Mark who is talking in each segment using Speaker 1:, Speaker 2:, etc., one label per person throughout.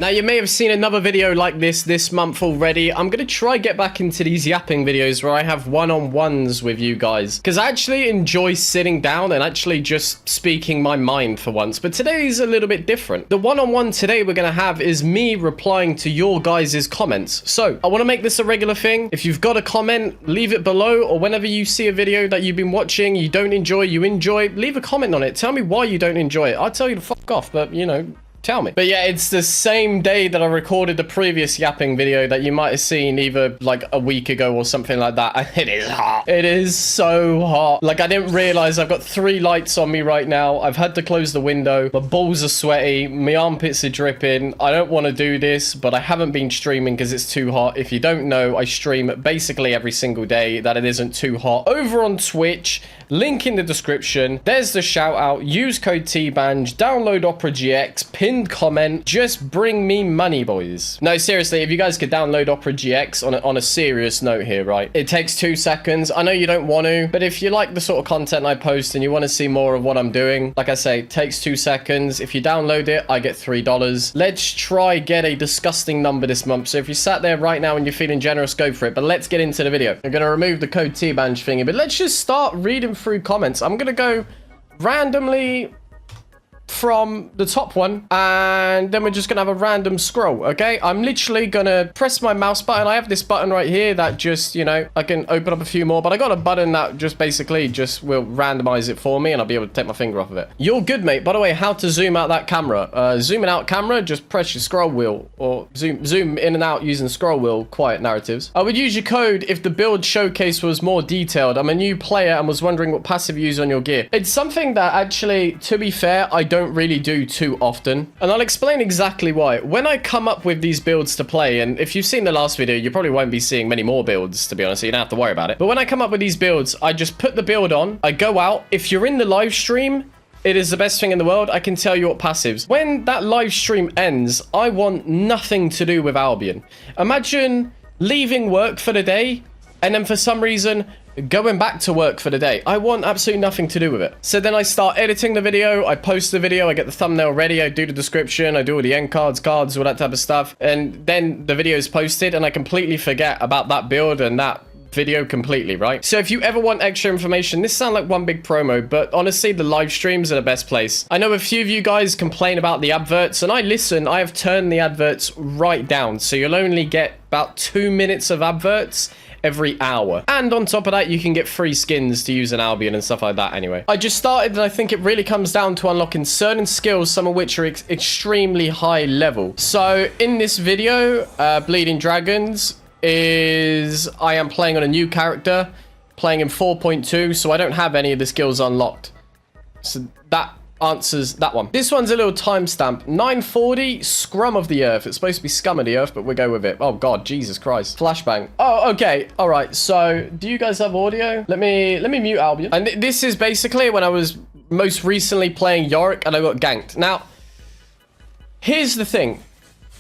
Speaker 1: Now, you may have seen another video like this month already. I'm going to try get back into these yapping videos where I have one-on-ones with you guys, because I actually enjoy sitting down and actually just speaking my mind for once. But today is a little bit different. The one-on-one today we're going to have is me replying to your guys' comments. So I want to make this a regular thing. If you've got a comment, leave it below, or whenever you see a video that you've been watching, you don't enjoy, you enjoy, leave a comment on it. Tell me why you don't enjoy it. I'll tell you to fuck off, but you know, tell me. But yeah, it's the same day that I recorded the previous yapping video that you might have seen either like a week ago or something like that. It is hot. It is so hot. Like, I didn't realize I've got 3 lights on me right now. I've had to close the window. My balls are sweaty. My armpits are dripping. I don't want to do this, but I haven't been streaming because it's too hot. If you don't know, I stream basically every single day that it isn't too hot. Over on Twitch, link in the description. There's the shout out. Use code TBANJ. Download Opera GX. Pinned comment. Just bring me money, boys. No, seriously, if you guys could download Opera GX on a serious note here, right? It takes 2 seconds. I know you don't want to, but if you like the sort of content I post and you want to see more of what I'm doing, like I say, it takes 2 seconds. If you download it, I get $3. Let's try get a disgusting number this month. So if you sat there right now and you're feeling generous, go for it. But let's get into the video. I'm going to remove the code TBANJ thingy, but let's just start reading through comments. I'm going to go randomly from the top one, and then we're just gonna have a random scroll. Okay, I'm literally gonna press my mouse button. I have this button right here that just, you know, I can open up a few more, but I got a button that just basically just will randomize it for me, and I'll be able to take my finger off of it. You're good, mate. By the way, how to zoom out that camera? Zooming out camera, just press your scroll wheel, or zoom in and out using scroll wheel. Quiet narratives. I would use your code if the build showcase was more detailed. I'm a new player and was wondering what passive you use on your gear. It's something that actually, to be fair, I don't really do too often, and I'll explain exactly why. When I come up with these builds to play, and if you've seen the last video, you probably won't be seeing many more builds, to be honest, so you don't have to worry about it. But when I come up with these builds, I just put the build on, I go out. If you're in the live stream, it is the best thing in the world. I can tell you what passives. When that live stream ends, I want nothing to do with Albion. Imagine leaving work for the day, and then for some reason going back to work for the day. I want absolutely nothing to do with it. So then I start editing the video, I post the video, I get the thumbnail ready, I do the description, I do all the end cards, all that type of stuff, and then the video is posted, and I completely forget about that build and that video completely, right? So if you ever want extra information, this sounds like one big promo, but honestly, the live streams are the best place. I know a few of you guys complain about the adverts, and I listen. I have turned the adverts right down, so you'll only get about 2 minutes of adverts every hour, and on top of that, you can get free skins to use an Albion and stuff like that. Anyway, I just started, and I think it really comes down to unlocking certain skills, some of which are extremely high level. So in this video, Bleeding Dragons is, I am playing on a new character, playing in 4.2, so I don't have any of the skills unlocked. So that answers that one. This one's a little timestamp. 9:40, Scrum of the Earth. It's supposed to be Scum of the Earth, but we'll go with it. Oh god, Jesus Christ. Flashbang. Oh, okay. All right. So, do you guys have audio? Let me mute Albion. And this is basically when I was most recently playing Yorick and I got ganked. Now, here's the thing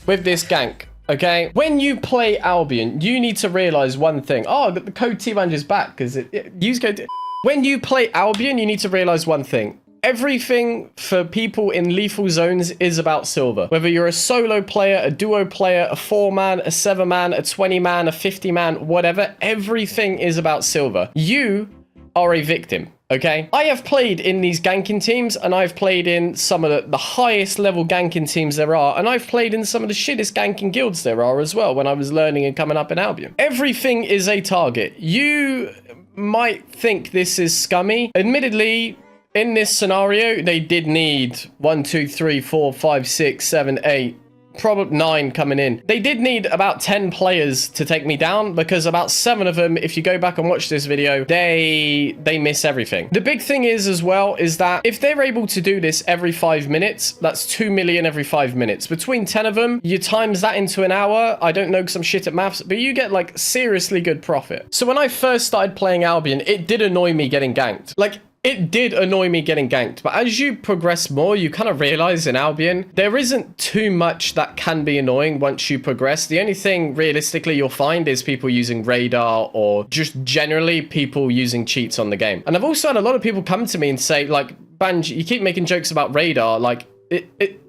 Speaker 1: with this gank. Okay, when you play Albion, you need to realize one thing. Oh, the code TBANJ is back because use code. When you play Albion, you need to realize one thing. Everything for people in lethal zones is about silver. Whether you're a solo player, a duo player, a 4-man, a 7-man, a 20-man, a 50-man, whatever, everything is about silver. You are a victim, okay? I have played in these ganking teams, and I've played in some of the highest level ganking teams there are, and I've played in some of the shittest ganking guilds there are as well when I was learning and coming up in Albion. Everything is a target. You might think this is scummy. Admittedly, in this scenario, they did need 1, 2, 3, 4, 5, 6, 7, 8, probably 9 coming in. They did need about 10 players to take me down, because about 7 of them, if you go back and watch this video, they miss everything. The big thing is as well, is that if they're able to do this every 5 minutes, that's 2 million every 5 minutes. Between 10 of them, you times that into an hour. I don't know because I'm shit at maths, but you get like seriously good profit. So when I first started playing Albion, it did annoy me getting ganked. Like, it did annoy me getting ganked, but as you progress more, you kind of realize in Albion, there isn't too much that can be annoying once you progress. The only thing realistically you'll find is people using radar, or just generally people using cheats on the game. And I've also had a lot of people come to me and say, like, Banj, you keep making jokes about radar, like,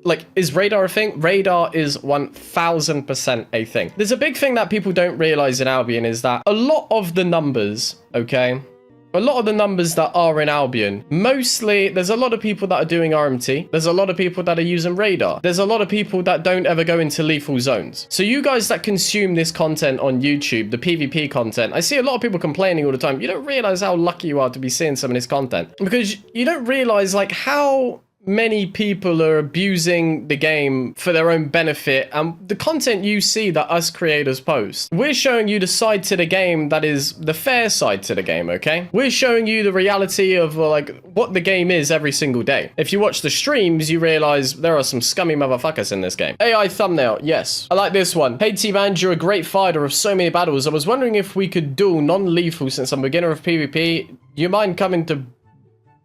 Speaker 1: like, is radar a thing? Radar is 1000% a thing. There's a big thing that people don't realize in Albion is that a lot of the numbers, okay? A lot of the numbers that are in Albion, mostly, there's a lot of people that are doing RMT. There's a lot of people that are using radar. There's a lot of people that don't ever go into lethal zones. So you guys that consume this content on YouTube, the PvP content, I see a lot of people complaining all the time. You don't realize how lucky you are to be seeing some of this content. Because you don't realize, like, how many people are abusing the game for their own benefit, and the content you see that us creators post, we're showing you the side to the game that is the fair side to the game, okay? We're showing you the reality of like what the game is every single day. If you watch the streams, you realize there are some scummy motherfuckers in this game. AI thumbnail, yes. I like this one. Hey T-Man, you're a great fighter of so many battles. I was wondering if we could duel non-lethal since I'm a beginner of PvP. You mind coming to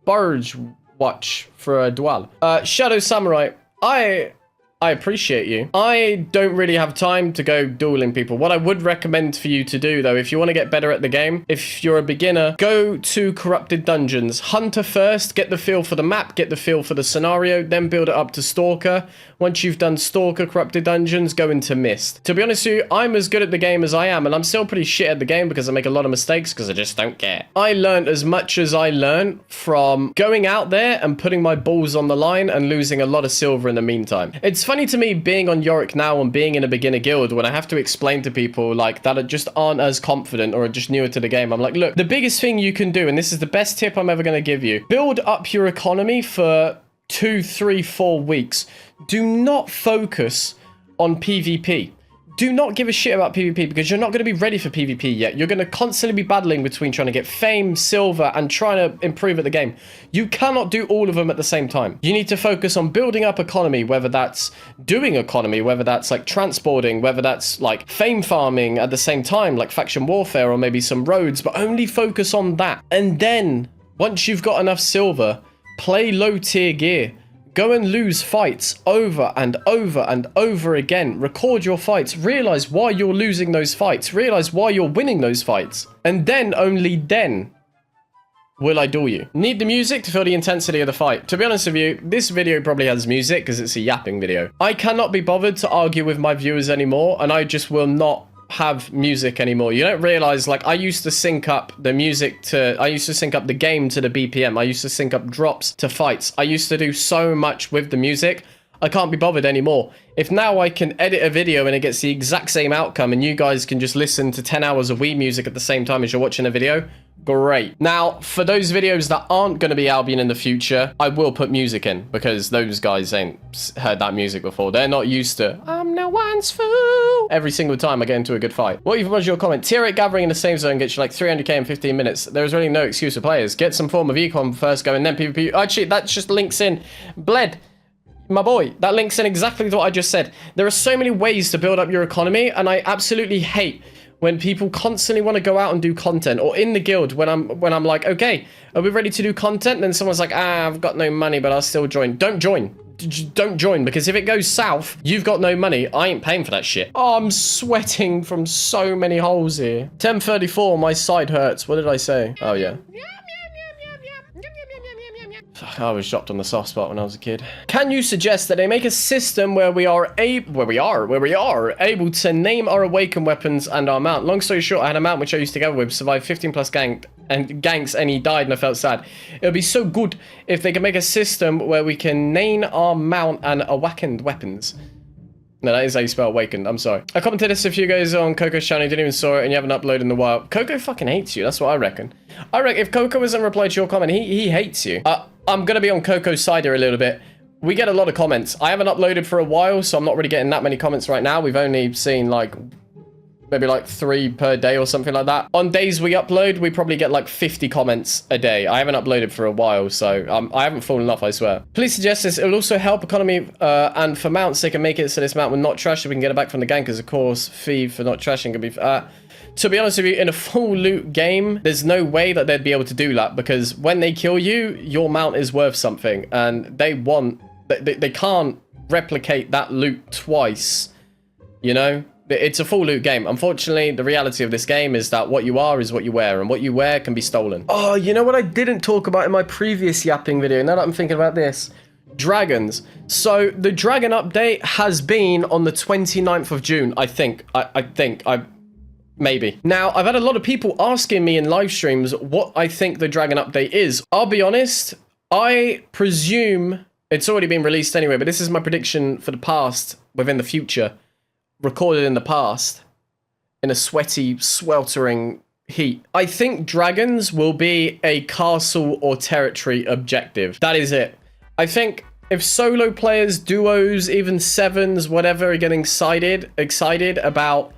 Speaker 1: Burge watch for a duel? Shadow Samurai, I appreciate you. I don't really have time to go dueling people. What I would recommend for you to do, though, if you want to get better at the game, if you're a beginner, go to Corrupted Dungeons. Hunter first, get the feel for the map, get the feel for the scenario, then build it up to Stalker. Once you've done Stalker, Corrupted Dungeons, go into Mist. To be honest with you, I'm as good at the game as I am, and I'm still pretty shit at the game because I make a lot of mistakes because I just don't care. I learned as much as I learned from going out there and putting my balls on the line and losing a lot of silver in the meantime. It's funny to me being on Yorick now and being in a beginner guild when I have to explain to people like that just aren't as confident or are just newer to the game. I'm like, look, the biggest thing you can do, and this is the best tip I'm ever going to give you, build up your economy for 2, 3, 4 weeks. Do not focus on PvP. Do not give a shit about PvP because you're not going to be ready for PvP yet. You're going to constantly be battling between trying to get fame, silver, and trying to improve at the game. You cannot do all of them at the same time. You need to focus on building up economy, whether that's doing economy, whether that's like transporting, whether that's like fame farming at the same time, like faction warfare or maybe some roads, but only focus on that. And then once you've got enough silver, play low tier gear. Go and lose fights over and over and over again. Record your fights. Realize why you're losing those fights. Realize why you're winning those fights. And then, only then, will I duel you. Need the music to feel the intensity of the fight. To be honest with you, this video probably has music because it's a yapping video. I cannot be bothered to argue with my viewers anymore, and I just will not have music anymore. You don't realize, like, I used to sync up the music to, I used to sync up the game to the BPM. I used to sync up drops to fights. I used to do so much with the music. I can't be bothered anymore. If now I can edit a video and it gets the exact same outcome and you guys can just listen to 10 hours of Wii music at the same time as you're watching a video, great. Now, for those videos that aren't going to be Albion in the future, I will put music in because those guys ain't heard that music before. They're not used to, I'm no one's fool, every single time I get into a good fight. What even was your comment? Tier 8 gathering in the same zone gets you like 300k in 15 minutes. There's really no excuse for players. Get some form of econ first go and then PvP. Actually, that just links in. Bled. My boy, that links in exactly to what I just said. There are so many ways to build up your economy, and I absolutely hate when people constantly want to go out and do content, or in the guild when I'm like, okay, are we ready to do content? And then someone's like, I've got no money, but I'll still join. Don't join. Don't join, because if it goes south, you've got no money. I ain't paying for that shit. Oh, I'm sweating from so many holes here. 1034, my side hurts. What did I say? Oh, yeah. I was dropped on the soft spot when I was a kid. Can you suggest that they make a system where we are able to name our awakened weapons and our mount? Long story short, I had a mount which I used to go with, survived 15 plus ganks, and he died, and I felt sad. It would be so good if they could make a system where we can name our mount and awakened weapons. No, that is how you spell awakened. I'm sorry. I commented this a few guys on Coco's channel. You didn't even saw it, and you haven't uploaded in a while. Coco fucking hates you. That's what I reckon. I reckon if Coco hasn't replied to your comment, he hates you. I'm gonna be on Coco's side here a little bit. We get a lot of comments. I haven't uploaded for a while, so I'm not really getting that many comments right now. We've only seen like maybe like 3 per day or something like that. On days we upload, we probably get like 50 comments a day. I haven't uploaded for a while, so I haven't fallen off, I swear. Please suggest this. It'll also help economy, and for mounts, they can make it so this mount will not trash so we can get it back from the gankers. Of course, fee for not trashing could be... to be honest with you, in a full loot game, there's no way that they'd be able to do that, because when they kill you, your mount is worth something, and they can't replicate that loot twice, you know? It's a full loot game. Unfortunately, the reality of this game is that what you are is what you wear, and what you wear can be stolen. Oh, you know what I didn't talk about in my previous yapping video? Now that I'm thinking about this, Dragons. So the dragon update has been on the 29th of June, I think. Maybe. Now, I've had a lot of people asking me in live streams what I think the dragon update is. I'll be honest, I presume it's already been released anyway, but this is my prediction for the past, within the future, recorded in the past, in a sweaty, sweltering heat. I think dragons will be a castle or territory objective. That is it. I think if solo players, duos, even sevens, whatever, are getting excited about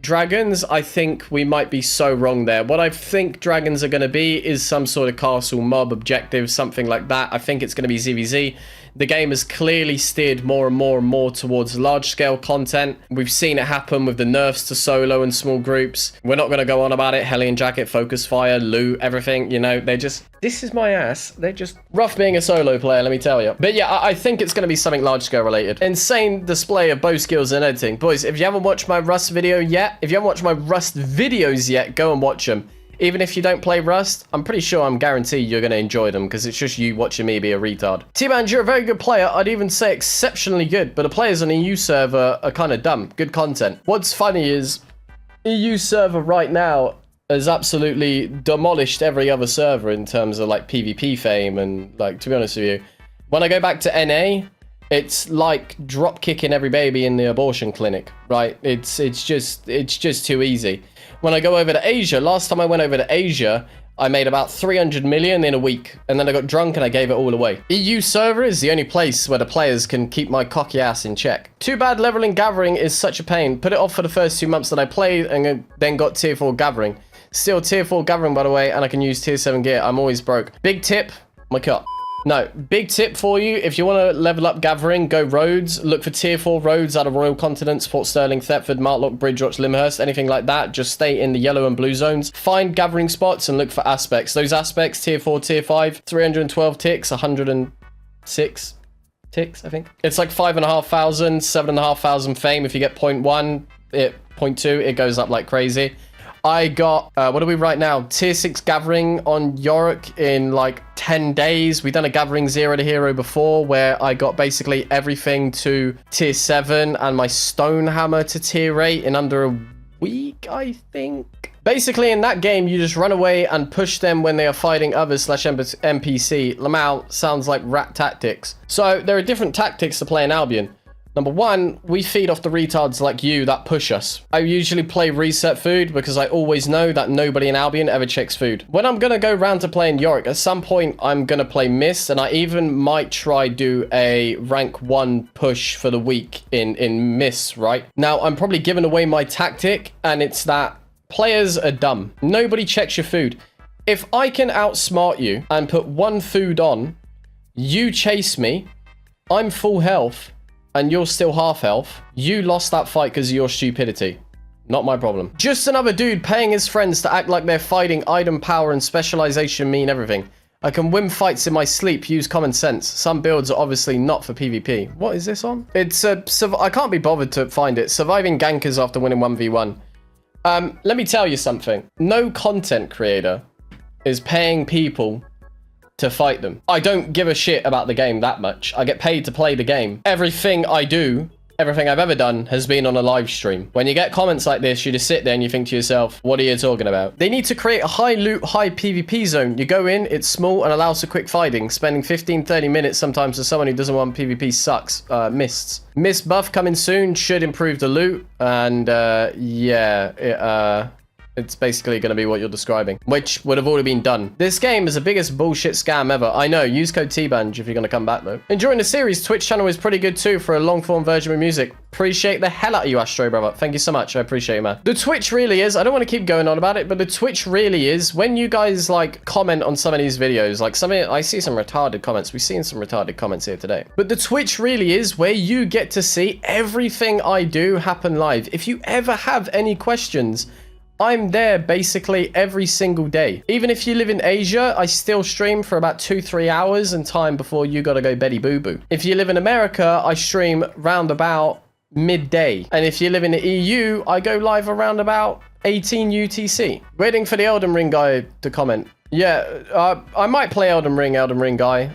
Speaker 1: dragons, I think we might be so wrong there. What I think dragons are going to be is some sort of castle mob objective, something like that. I think it's going to be ZVZ. The game has clearly steered more and more and more towards large-scale content. We've seen it happen with the nerfs to solo and small groups. We're not going to go on about it. Hellion Jacket, Focus Fire, loot, everything. You know, they just... This is my ass. They're just rough being a solo player, let me tell you. But yeah, I think it's going to be something large-scale related. Insane display of bow skills and editing. Boys, if you haven't watched my Rust video yet, if you haven't watched my Rust videos yet, go and watch them. Even if you don't play Rust, I'm pretty sure I'm guaranteed you're going to enjoy them because it's just you watching me be a retard. T-Band, you're a very good player. I'd even say exceptionally good, but the players on EU server are kind of dumb. Good content. What's funny is EU server right now has absolutely demolished every other server in terms of like PvP fame, and like, to be honest with you, when I go back to NA, it's like drop kicking every baby in the abortion clinic, right? It's just too easy. When I go over to Asia, last time I went over to Asia, I made about 300 million in a week, and then I got drunk and I gave it all away. EU server is the only place where the players can keep my cocky ass in check. Too bad leveling gathering is such a pain. Put it off for the first 2 months that I played and then got tier 4 gathering. Still tier 4 gathering, by the way, and I can use tier 7 gear. I'm always broke. Big tip, my cut. No, big tip for you. If you want to level up gathering, go roads. Look for tier 4 roads out of Royal Continents, Port Sterling, Thetford, Martlock, Bridgewater, Lyndhurst, anything like that. Just stay in the yellow and blue zones. Find gathering spots and look for aspects. Those aspects, tier 4, tier 5, 312 ticks, 106 ticks, I think. It's like 5,500, 7,500 fame. If you get 0.1, 0.2, it goes up like crazy. I got, what are we right now? Tier 6 gathering on Yorick in like 10 days. We've done a gathering 0 to hero before where I got basically everything to tier 7 and my stone hammer to tier 8 in under a week, I think. Basically, in that game, you just run away and push them when they are fighting others / NPC. Lamau sounds like rat tactics. So there are different tactics to play in Albion. Number one, we feed off the retards like you that push us. I usually play reset food because I always know that nobody in Albion ever checks food. When I'm going to go round to playing Yorick, at some point I'm going to play Mist, and I even might try do a rank 1 push for the week in Mist, right? Now, I'm probably giving away my tactic, and it's that players are dumb. Nobody checks your food. If I can outsmart you and put 1 food on, you chase me, I'm full health, and you're still half health, you lost that fight because of your stupidity. Not my problem. Just another dude paying his friends to act like they're fighting item power and specialization mean everything. I can win fights in my sleep, use common sense. Some builds are obviously not for PvP. What is this on? It's I can't be bothered to find it. Surviving gankers after winning 1v1. Let me tell you something. No content creator is paying people to fight them. I don't give a shit about the game that much. I get paid to play the game. Everything I do, everything I've ever done has been on a live stream. When you get comments like this, you just sit there and you think to yourself, what are you talking about? They need to create a high loot, high PvP zone. You go in, it's small and allows for quick fighting. Spending 15-30 minutes sometimes for someone who doesn't want PvP sucks. Mists. Mist buff coming soon should improve the loot. And yeah, it's basically going to be what you're describing, which would have already been done. This game is the biggest bullshit scam ever. I know. Use code TBANJ if you're going to come back, though. Enjoying the series. Twitch channel is pretty good, too, for a long-form version of music. Appreciate the hell out of you, Astro, brother. Thank you so much. I appreciate it, man. The Twitch really is. I don't want to keep going on about it, but the Twitch really is. When you guys, like, comment on some of these videos, like, I see some retarded comments. We've seen some retarded comments here today. But the Twitch really is where you get to see everything I do happen live. If you ever have any questions, I'm there basically every single day. Even if you live in Asia, I still stream for about 2-3 hours in time before you gotta go Betty Boo Boo. If you live in America, I stream round about midday. And if you live in the EU, I go live around about 18 UTC. Waiting for the Elden Ring guy to comment. Yeah, I might play Elden Ring guy.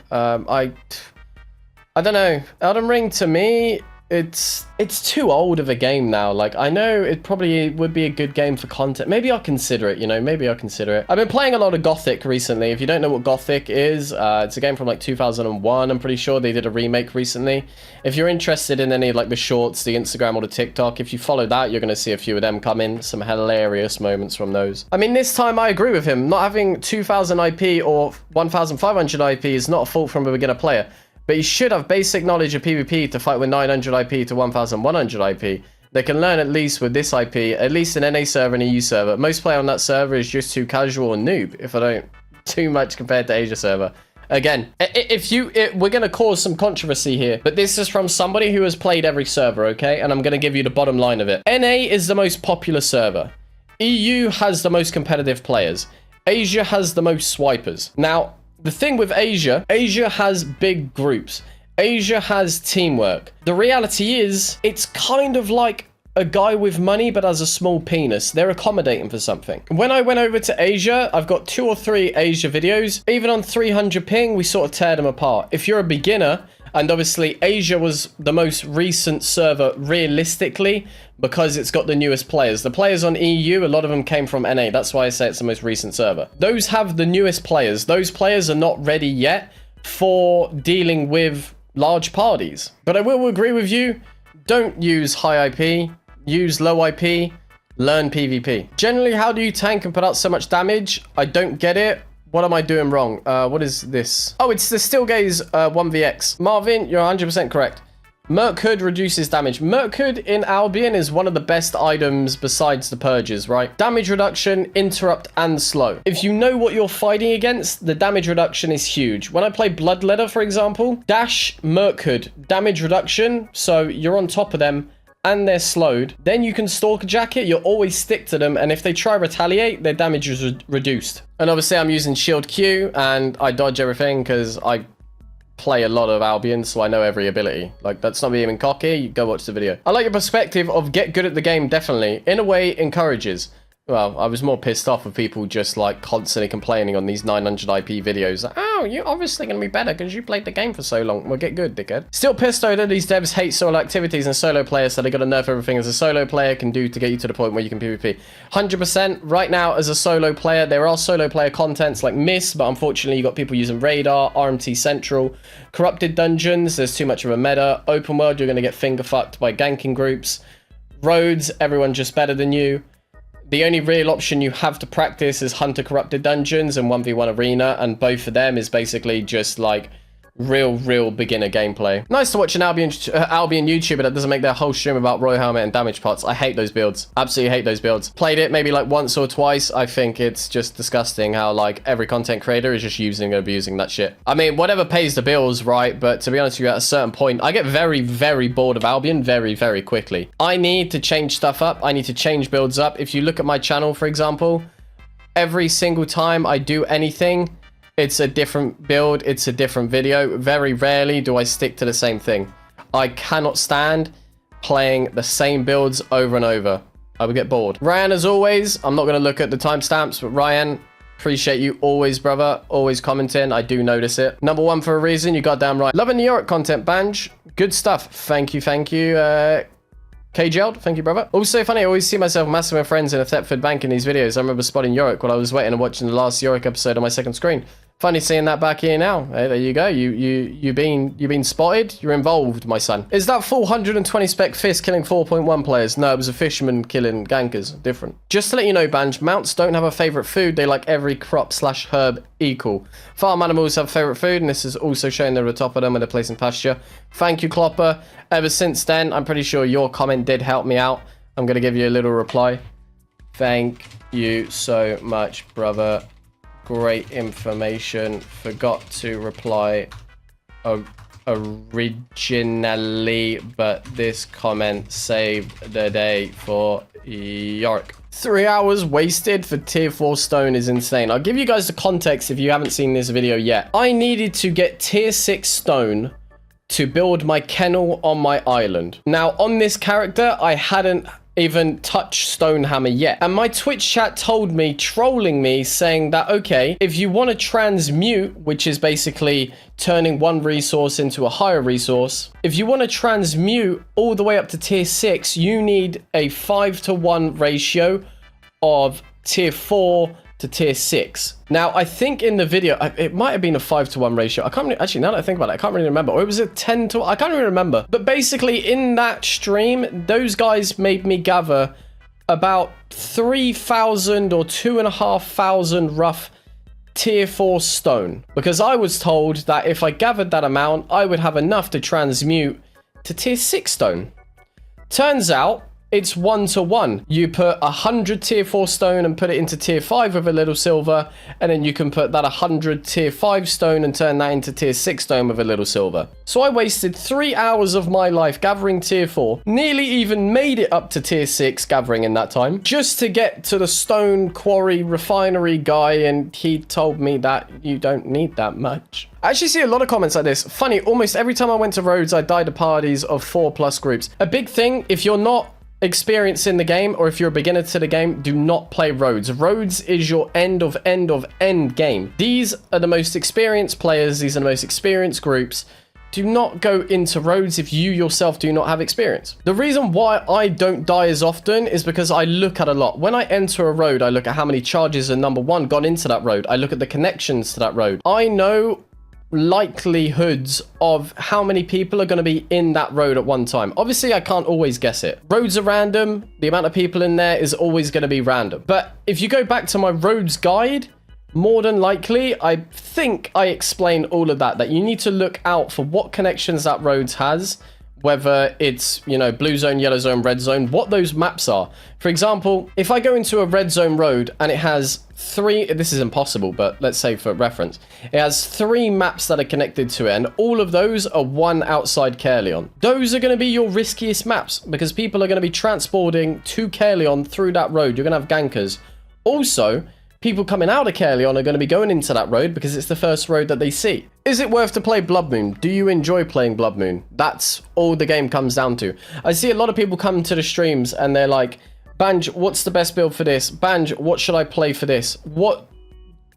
Speaker 1: I don't know. Elden Ring, to me, it's too old of a game now. Like, I know it probably would be a good game for content. Maybe I'll consider it, you know, maybe I'll consider it. I've been playing a lot of Gothic recently. If you don't know what Gothic is, it's a game from like 2001. I'm pretty sure they did a remake recently. If you're interested in any like the shorts, the Instagram or the TikTok, if you follow that, you're going to see a few of them come in. Some hilarious moments from those. I mean, this time I agree with him. Not having 2000 IP or 1500 IP is not a fault from a beginner player. But you should have basic knowledge of PvP to fight with 900 IP to 1100 IP. They can learn at least with this IP, at least in NA server and EU server. Most play on that server is just too casual and noob, if I don't too much compared to Asia server. Again, we're going to cause some controversy here, but this is from somebody who has played every server, okay? And I'm going to give you the bottom line of it. NA is the most popular server. EU has the most competitive players. Asia has the most swipers. Now, the thing with Asia has big groups. Asia has teamwork. The reality is, it's kind of like a guy with money but has a small penis. They're accommodating for something. When I went over to Asia, I've got 2 or 3 Asia videos. Even on 300 ping, we sort of tear them apart. If you're a beginner, and obviously Asia was the most recent server realistically because it's got the newest players. The players on EU, a lot of them came from NA. That's why I say it's the most recent server. Those have the newest players. Those players are not ready yet for dealing with large parties. But I will agree with you, don't use high IP, use low IP, learn PvP. Generally, how do you tank and put out so much damage? I don't get it. What am I doing wrong? What is this? Oh, it's the Still Gaze 1vx. Marvin, you're 100% correct. Merc Hood reduces damage. Merc Hood in Albion is one of the best items besides the purges, right? Damage reduction, interrupt, and slow. If you know what you're fighting against, the damage reduction is huge. When I play Bloodletter, for example, dash, Merc Hood, damage reduction, so you're on top of them, and they're slowed. Then you can Stalker Jacket, you'll always stick to them, and if they try retaliate, their damage is reduced. And obviously I'm using Shield Q, and I dodge everything because I play a lot of Albions, so I know every ability. Like, that's not me even cocky, go watch the video. I like your perspective of get good at the game, definitely. In a way, encourages. Well, I was more pissed off with people just like constantly complaining on these 900 IP videos. Like, oh, you're obviously going to be better because you played the game for so long. Well, get good, dickhead. Still pissed though that these devs hate solo activities and solo players, so they got to nerf everything as a solo player can do to get you to the point where you can PvP. 100% right now as a solo player, there are solo player contents like Miss, but unfortunately you got people using Radar, RMT Central, Corrupted Dungeons, there's too much of a meta. Open World, you're going to get finger fucked by ganking groups. Roads, everyone just better than you. The only real option you have to practice is Hunter Corrupted Dungeons and 1v1 Arena, and both of them is basically just like real beginner gameplay. Nice to watch an Albion YouTuber that doesn't make their whole stream about Royal Helmet and damage pots. I hate those builds. Absolutely hate those builds. Played it maybe like once or twice. I think it's just disgusting how like every content creator is just using and abusing that shit. I mean, whatever pays the bills, right? But to be honest with you, at a certain point, I get very bored of Albion very quickly. I need to change stuff up. I need to change builds up. If you look at my channel, for example, every single time I do anything, it's a different build, it's a different video. Very rarely do I stick to the same thing. I cannot stand playing the same builds over and over. I would get bored. Ryan, as always, I'm not going to look at the timestamps, but Ryan, appreciate you always, brother. Always commenting. I do notice it. Number 1 for a reason, you goddamn right. Loving New York content, Banj. Good stuff. Thank you. KGL, thank you, brother. Also funny, I always see myself massing my friends in a Thetford bank in these videos. I remember spotting Yorick while I was waiting and watching the last Yorick episode on my second screen. Funny seeing that back here now. Hey, there you go. You've been spotted. You're involved, my son. Is that full 120 spec fist killing 4.1 players? No, it was a fisherman killing gankers. Different. Just to let you know, Banj, mounts don't have a favorite food. They like every crop/herb equal. Farm animals have favorite food, and this is also showing they're at the top of them when they're placing pasture. Thank you, Clopper. Ever since then, I'm pretty sure your comment did help me out. I'm gonna give you a little reply. Thank you so much, brother. Great information. Forgot to reply originally, but this comment saved the day for York. 3 hours wasted for tier 4 stone is insane. I'll give you guys the context if you haven't seen this video yet. I needed to get tier 6 stone to build my kennel on my island. Now, on this character, I hadn't even touched Stonehammer yet. And my Twitch chat told me, trolling me, saying that, okay, if you want to transmute, which is basically turning one resource into a higher resource, if you want to transmute all the way up to tier 6, you need a 5-to-1 ratio of tier 4 to tier 6. Now, I think in the video, it might have been a 5-to-1 ratio. I can't really, actually, now that I think about it, I can't really remember. Or it was a 10 to, I can't really remember. But basically, in that stream, those guys made me gather about 3,000 or 2,500 rough tier 4 stone. Because I was told that if I gathered that amount, I would have enough to transmute to tier 6 stone. Turns out, it's 1-to-1. You put 100 tier 4 stone and put it into tier 5 with a little silver, and then you can put that 100 tier 5 stone and turn that into tier 6 stone with a little silver. So I wasted 3 hours of my life gathering tier 4, nearly even made it up to tier 6 gathering in that time, just to get to the stone quarry refinery guy, and he told me that you don't need that much. I actually see a lot of comments like this. Funny, almost every time I went to Rhodes, I died to parties of 4+ groups. A big thing, if you're not experience in the game, or if you're a beginner to the game, do not play Rhodes. Rhodes is your end game. These are the most experienced players. These are the most experienced groups. Do not go into Rhodes if you yourself do not have experience. The reason why I don't die as often is because I look at a lot. When I enter a road, I look at how many charges are, number one, gone into that road. I look at the connections to that road. I know likelihoods of how many people are going to be in that road at one time. Obviously, I can't always guess it. Roads are random. The amount of people in there is always going to be random. But if you go back to my roads guide, more than likely, I think I explained all of that you need to look out for what connections that roads has, whether it's, you know, blue zone, yellow zone, red zone, what those maps are. For example, if I go into a red zone road and it has 3, this is impossible, but let's say for reference, it has 3 maps that are connected to it, and all of those are 1 outside Caerleon. Those are going to be your riskiest maps, because people are going to be transporting to Caerleon through that road. You're going to have gankers. Also, people coming out of Caerleon are going to be going into that road because it's the first road that they see. Is it worth to play Blood Moon? Do you enjoy playing Blood Moon? That's all the game comes down to. I see a lot of people come to the streams and they're like, Banj, what's the best build for this? Banj, what should I play for this?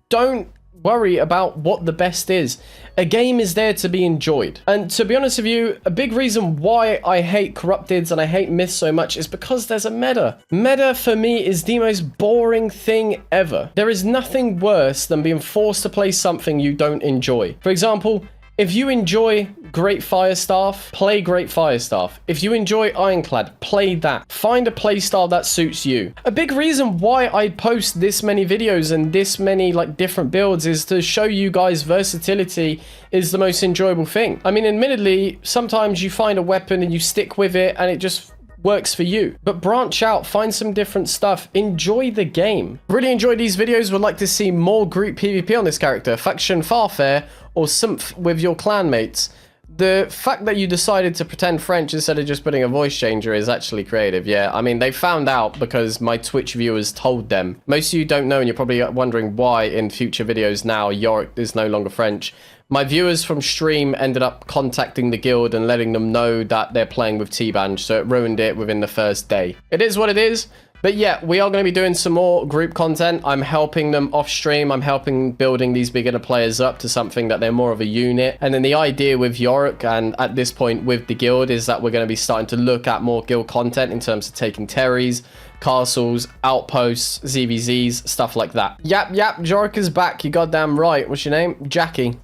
Speaker 1: Don't worry about what the best is. A game is there to be enjoyed. And to be honest with you, a big reason why I hate Corrupteds and I hate Myths so much is because there's a meta. Meta for me is the most boring thing ever. There is nothing worse than being forced to play something you don't enjoy. For example, if you enjoy Great Firestaff, play Great Firestaff. If you enjoy Ironclad, play that. Find a playstyle that suits you. A big reason why I post this many videos and this many like different builds is to show you guys versatility is the most enjoyable thing. I mean, admittedly, sometimes you find a weapon and you stick with it and it just works for you, but branch out, find some different stuff, enjoy the game. Really enjoy these videos, would like to see more group PvP on this character, faction Farfare or Symph with your clanmates. The fact that you decided to pretend French instead of just putting a voice changer is actually creative. Yeah, I mean, they found out because my Twitch viewers told them. Most of you don't know, and you're probably wondering why in future videos now Yorick is no longer French. My viewers from stream ended up contacting the guild and letting them know that they're playing with T-Banj, so it ruined it within the first day. It is what it is. But yeah, we are going to be doing some more group content. I'm helping them off stream. I'm helping building these beginner players up to something that they're more of a unit. And then the idea with Yorick and at this point with the guild is that we're going to be starting to look at more guild content in terms of taking Terries, castles, outposts, ZVZs, stuff like that. Yap, Yorick is back. You goddamn right. What's your name? Jackie.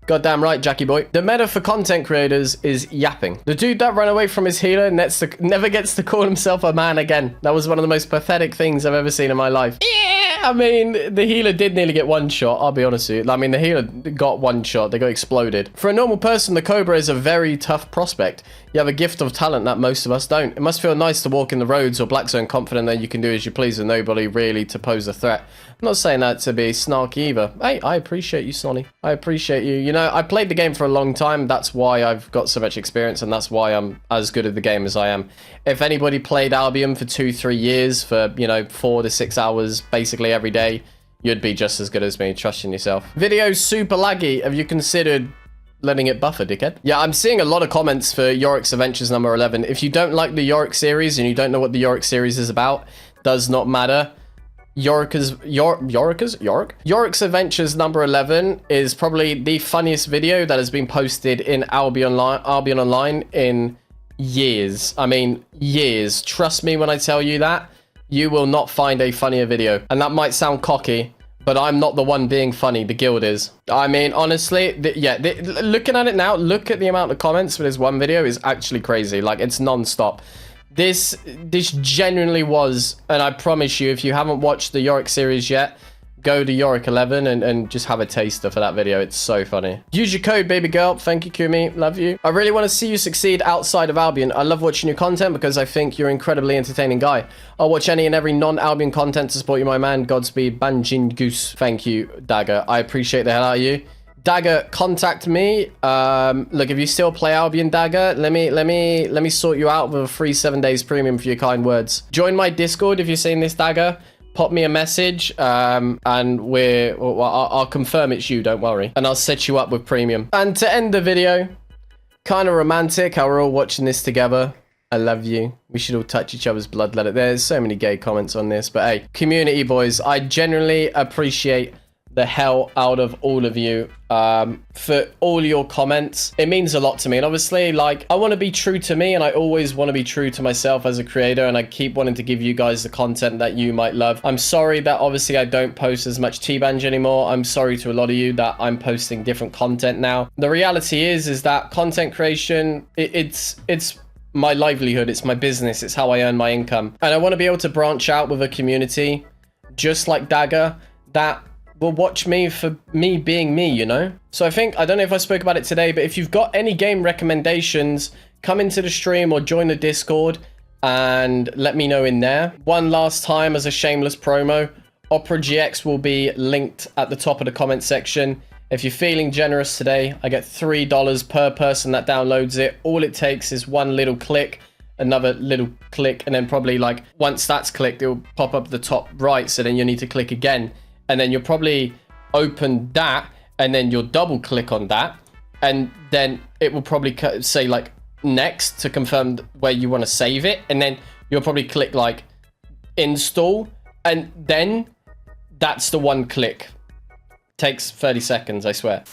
Speaker 1: Goddamn right, Jackie boy. The meta for content creators is yapping. The dude that ran away from his healer never gets to call himself a man again. That was one of the most pathetic things I've ever seen in my life. Yeah, I mean, the healer did nearly get one shot, I'll be honest with you. I mean, the healer got one shot, they got exploded. For a normal person, the Cobra is a very tough prospect. You have a gift of talent that most of us don't. It must feel nice to walk in the roads or Black Zone confident that you can do as you please with nobody really to pose a threat. I'm not saying that to be snarky either. Hey, I appreciate you, Sonny. I appreciate you. You know, I played the game for a long time. That's why I've got so much experience, and that's why I'm as good at the game as I am. If anybody played Albion for 2-3 years for, you know, 4 to 6 hours basically every day, you'd be just as good as me. Trust in yourself. Video's super laggy. Have you considered letting it buffer, dickhead. Yeah, I'm seeing a lot of comments for Yorick's Adventures number 11. If you don't like the Yorick series and you don't know what the Yorick series is about, does not matter. Yorick's Adventures number 11 is probably the funniest video that has been posted in Albion Online in years. I mean, years. Trust me when I tell you that. You will not find a funnier video. And that might sound cocky, but I'm not the one being funny. The guild is. I mean, honestly, looking at it now, look at the amount of comments for this one video is actually crazy. Like, it's non-stop. This genuinely was, and I promise you, if you haven't watched the Yorick series yet, go to Yorick 11 and just have a taster for that video. It's so funny. Use your code, baby girl. Thank you, Kumi. Love you. I really want to see you succeed outside of Albion. I love watching your content because I think you're an incredibly entertaining guy. I'll watch any and every non-Albion content to support you, my man. Godspeed, Banjin Goose. Thank you, Dagger. I appreciate the hell out of you. Dagger, contact me. Look, if you still play Albion, Dagger, let me sort you out with a free 7 days premium for your kind words. Join my Discord if you're seeing this, Dagger. Pop me a message, and I'll confirm it's you, don't worry. And I'll set you up with premium. And to end the video, kind of romantic how we're all watching this together. I love you. We should all touch each other's blood. There's so many gay comments on this, but hey, community boys, I genuinely appreciate the hell out of all of you for all your comments. It means a lot to me, and obviously, like, I want to be true to me, and I always want to be true to myself as a creator, and I keep wanting to give you guys the content that you might love. I'm sorry that obviously I don't post as much T-Banj anymore. I'm sorry to a lot of you that I'm posting different content now. The reality is that content creation, it's my livelihood, it's my business, it's how I earn my income, and I want to be able to branch out with a community just like Dagger that will watch me for me being me, you know? So I don't know if I spoke about it today, but if you've got any game recommendations, come into the stream or join the Discord and let me know in there. One last time as a shameless promo, Opera GX will be linked at the top of the comment section. If you're feeling generous today, I get $3 per person that downloads it. All it takes is one little click, another little click, and then probably like once that's clicked, it will pop up the top right, so then you need to click again. And then you'll probably open that, and then you'll double click on that, and then it will probably say like next to confirm where you want to save it, and then you'll probably click like install, and then that's the one click. Takes 30 seconds, I swear.